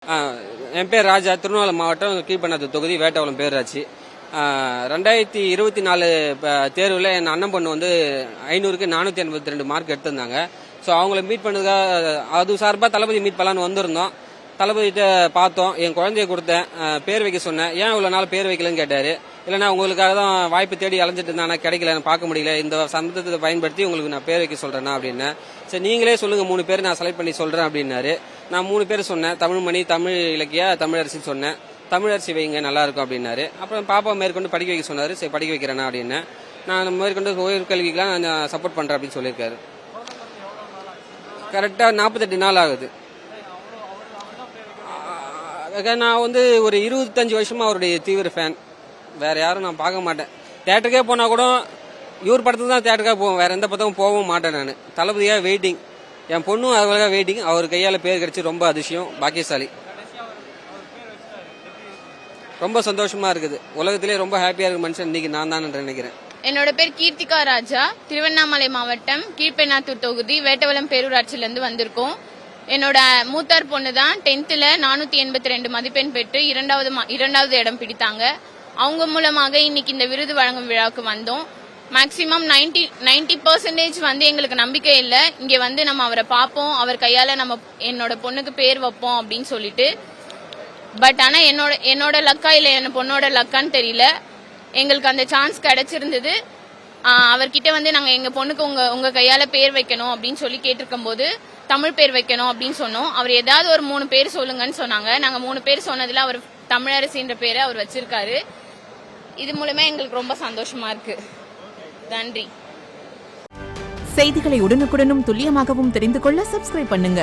என் பேர் ராஜா, திருவண்ணாமலை மாவட்டம் கீழ்பண்ணாத்தூர் தொகுதி வேட்டவளம் பேராட்சி. 2024 தேர்வில் என் அண்ணன் பொண்ணு வந்து 500க்கு 482 மார்க் எடுத்திருந்தாங்க. ஸோ அவங்கள மீட் பண்ணதுக்காக அது சார்பாக தளபதி மீட் பண்ணலான்னு வந்திருந்தோம். தளபதிகிட்ட பார்த்தோம், என் குழந்தைய கொடுத்தேன், பேர் வைக்க சொன்னேன். ஏன் இவ்வளோ நாள் பேர் வைக்கலன்னு கேட்டார். இல்லைனா உங்களுக்காக தான் வாய்ப்பு தேடி அலைஞ்சிட்டு இருந்தா கிடைக்கல, பார்க்க முடியல, இந்த சந்தத்தை பயன்படுத்தி உங்களுக்கு நான் பேர் வைக்க சொல்கிறேன்னா அப்படின்னு. சரி நீங்களே சொல்லுங்கள், 3 பேர் நான் செலக்ட் பண்ணி சொல்கிறேன் அப்படின்னாரு. நான் 3 பேர் சொன்னேன். தமிழ்மணி, தமிழ் இலக்கியா, தமிழரசின்னு சொன்னேன். தமிழரசி வைங்க நல்லா இருக்கும் அப்படின்னாரு. அப்புறம் பாப்பா மேற்கொண்டு படிக்க வைக்க சொன்னார். சரி படிக்க வைக்கிறேன்னா அப்படின்னு. நான் மேற்கொண்டு உயர்கல்விக்கெலாம் நான் சப்போர்ட் பண்ணுறேன் அப்படின்னு சொல்லியிருக்காரு. கரெக்டாக 48 நாள் ஆகுது. நான் வந்து ஒரு 25 வருஷமா அவருடைய தீவிர ஃபேன். வேற யாரும் நான் பார்க்க மாட்டேன். தேட்டருக்கே போனா கூட இவர் படத்துக்கு தான் தேட்டருக்காக போவோம், வேற எந்த படத்துக்கும் போகவும் மாட்டேன். நான் தளபதியாக வெயிட்டிங். என் பொண்ணும் அவர்களுக்காக வெயிட்டிங். அவர் கையால் பேர் கிடைச்சி ரொம்ப அதிசயம், பாக்கியசாலி. ரொம்ப சந்தோஷமா இருக்குது. உலகத்திலே ரொம்ப ஹாப்பியா இருக்கு மனுஷன் இன்னைக்கு நான் தான் நினைக்கிறேன். என்னோட பேர் கீர்த்திகா ராஜா, திருவண்ணாமலை மாவட்டம் கீழ்பெண்ணாத்தூர் தொகுதி வேட்டவளம் பேரூராட்சியிலிருந்து வந்திருக்கோம். என்னோட மூத்தார் பொண்ணு தான் 10th 482 மதிப்பெண் பெற்று இரண்டாவது இடம் பிடித்தாங்க. அவங்க மூலமாக இன்னைக்கு இந்த விருது வழங்கும் விழாவுக்கு வந்தோம். மேக்சிமம் 90% வந்து எங்களுக்கு நம்பிக்கை இல்லை, இங்க வந்து நம்ம அவரை பார்ப்போம், அவர் கையால நம்ம என்னோட பொண்ணுக்கு பேர் வைப்போம் அப்படின்னு சொல்லிட்டு. பட் ஆனா என்னோட லக்கா இல்ல என் பொண்ணோட லக்கான்னு தெரியல, எங்களுக்கு அந்த சான்ஸ் கிடைச்சிருந்தது. அவர்கிட்ட வந்து நாங்க எங்க பொண்ணுக்கு உங்க கையால பேர் வைக்கணும் அப்படின்னு சொல்லி கேட்டிருக்கும் போது தமிழ் பேர் வைக்கணும் அப்படின்னு சொன்னோம். அவர் ஏதாவது ஒரு 3 பேர் சொல்லுங்கன்னு சொன்னாங்க. நாங்க 3 பேர் சொன்னதுல அவர் தமிழரசின்ற பேரை அவர் வச்சிருக்காரு. இது மூலமா எங்களுக்கு ரொம்ப சந்தோஷமா இருக்கு. நன்றி. செய்திகளை உடனுக்குடனும் துல்லியமாகவும் தெரிந்து கொள்ள சப்ஸ்கிரைப் பண்ணுங்க.